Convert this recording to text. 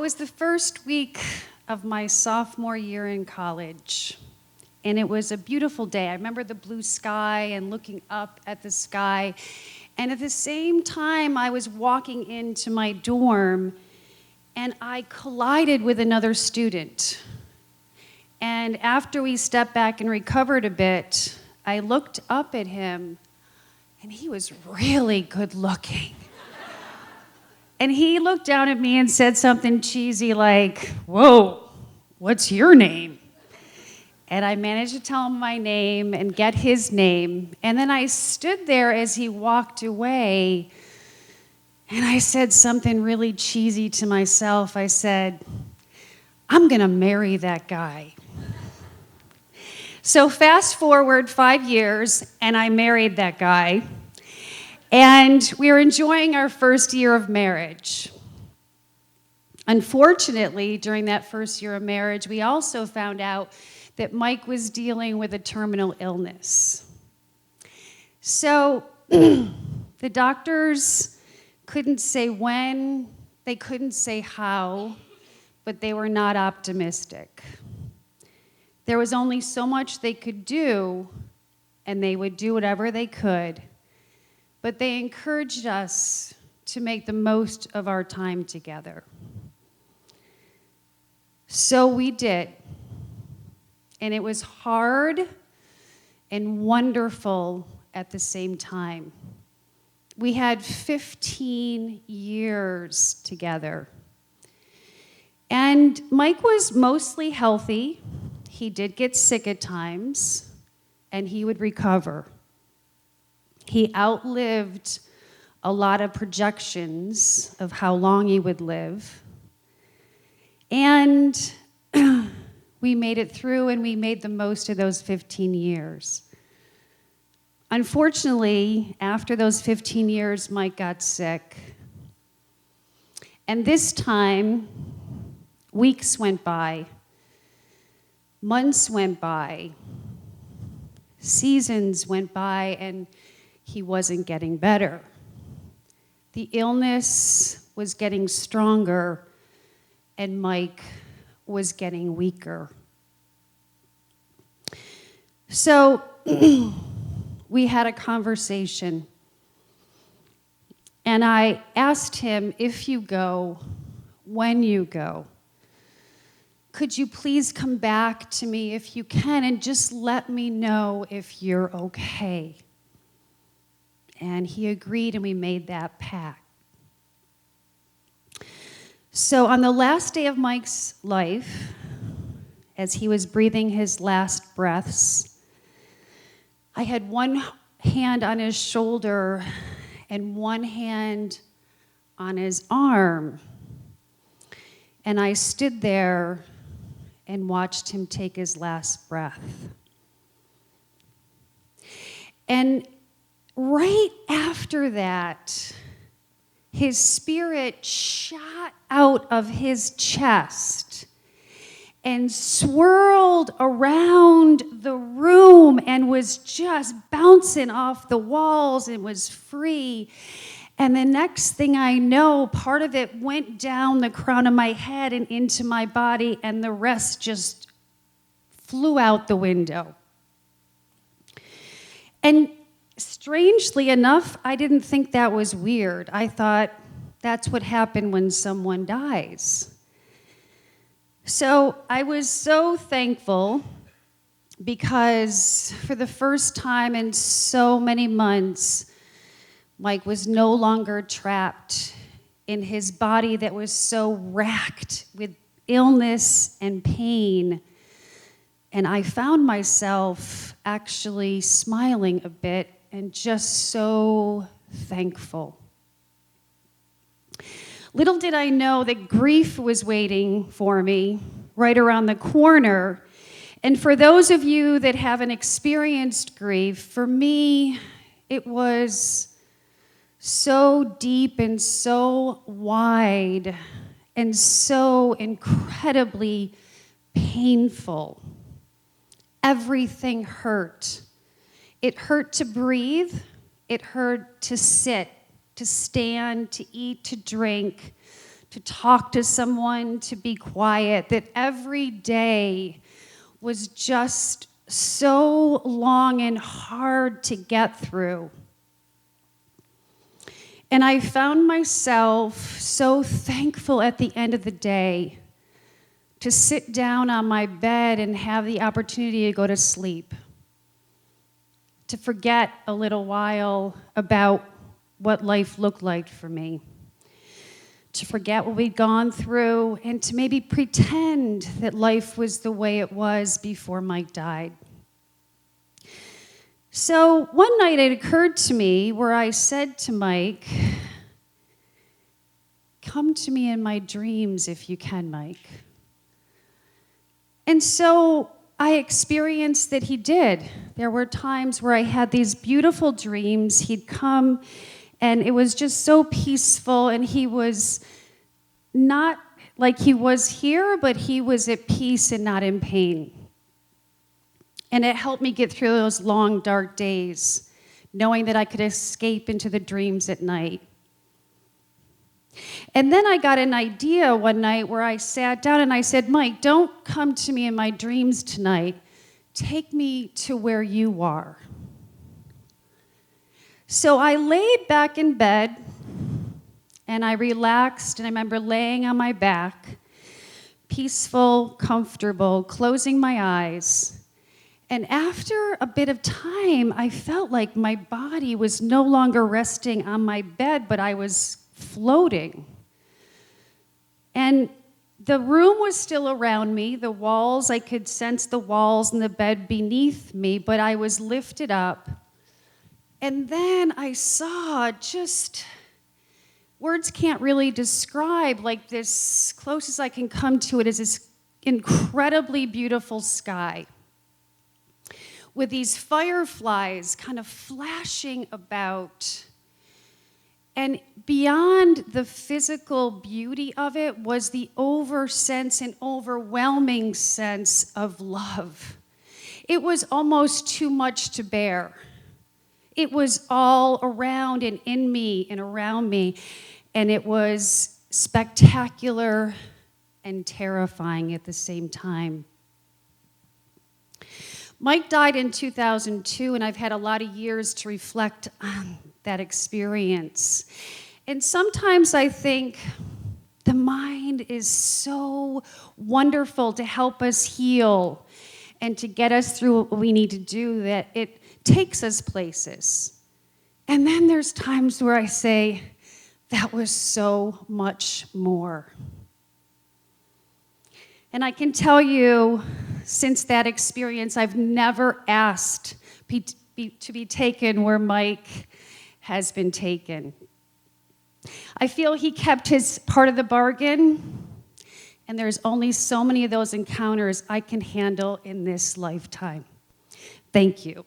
was the first week of my sophomore year in college, and it was a beautiful day. I remember the blue sky and looking up at the sky, and at the same time, I was walking into my dorm, and I collided with another student. And after we stepped back and recovered a bit, I looked up at him, and he was really good looking. And he looked down at me and said something cheesy like, "Whoa, what's your name?" And I managed to tell him my name and get his name. And then I stood there as he walked away, and I said something really cheesy to myself. I said, "I'm gonna marry that guy." So fast forward 5 years, and I married that guy. And we were enjoying our first year of marriage. Unfortunately, during that first year of marriage, we also found out that Mike was dealing with a terminal illness. So the doctors couldn't say when, they couldn't say how, but they were not optimistic. There was only so much they could do, and they would do whatever they could. But they encouraged us to make the most of our time together. So we did. And it was hard and wonderful at the same time. We had 15 years together. And Mike was mostly healthy. He did get sick at times, and he would recover. He outlived a lot of projections of how long he would live. And we made it through, and we made the most of those 15 years. Unfortunately, after those 15 years, Mike got sick. And this time, weeks went by, months went by, seasons went by, and he wasn't getting better. The illness was getting stronger, and Mike was getting weaker. So we had a conversation, and I asked him, "If you go, when you go, could you please come back to me if you can and just let me know if you're okay?" And he agreed, and we made that pact. So on the last day of Mike's life, as he was breathing his last breaths, I had one hand on his shoulder and one hand on his arm. And I stood there and watched him take his last breath. And right after that, his spirit shot out of his chest and swirled around the room and was just bouncing off the walls and was free. And the next thing I know, part of it went down the crown of my head and into my body, and the rest just flew out the window. And strangely enough, I didn't think that was weird. I thought that's what happened when someone dies. So I was so thankful because for the first time in so many months, Mike was no longer trapped in his body that was so racked with illness and pain. And I found myself actually smiling a bit and just so thankful. Little did I know that grief was waiting for me right around the corner. And for those of you that haven't experienced grief, for me, it was so deep and so wide and so incredibly painful. Everything hurt. It hurt to breathe. It hurt to sit, to stand, to eat, to drink, to talk to someone, to be quiet, that every day was just so long and hard to get through. And I found myself so thankful at the end of the day to sit down on my bed and have the opportunity to go to sleep, to forget a little while about what life looked like for me, to forget what we'd gone through, and to maybe pretend that life was the way it was before Mike died. So one night it occurred to me where I said to Mike, "Come to me in my dreams if you can, Mike." And so I experienced that he did. There were times where I had these beautiful dreams. He'd come, and it was just so peaceful, and he was not like he was here, but he was at peace and not in pain. And it helped me get through those long, dark days, knowing that I could escape into the dreams at night. And then I got an idea one night where I sat down and I said, "Mike, don't come to me in my dreams tonight. Take me to where you are." So I laid back in bed and I relaxed, and I remember laying on my back, peaceful, comfortable, closing my eyes. And after a bit of time, I felt like my body was no longer resting on my bed, but I was floating. And the room was still around me, the walls, I could sense the walls and the bed beneath me, but I was lifted up. And then I saw just, words can't really describe, like this, closest I can come to it is this incredibly beautiful sky with these fireflies kind of flashing about. And beyond the physical beauty of it was the overwhelming sense of love. It was almost too much to bear. It was all around and in me and around me, and it was spectacular and terrifying at the same time. Mike died in 2002, and I've had a lot of years to reflect on that experience. And sometimes I think the mind is so wonderful to help us heal and to get us through what we need to do that it takes us places. And then there's times where I say, that was so much more. And I can tell you, since that experience, I've never asked to be taken where Mike has been taken. I feel he kept his part of the bargain, and there's only so many of those encounters I can handle in this lifetime. Thank you.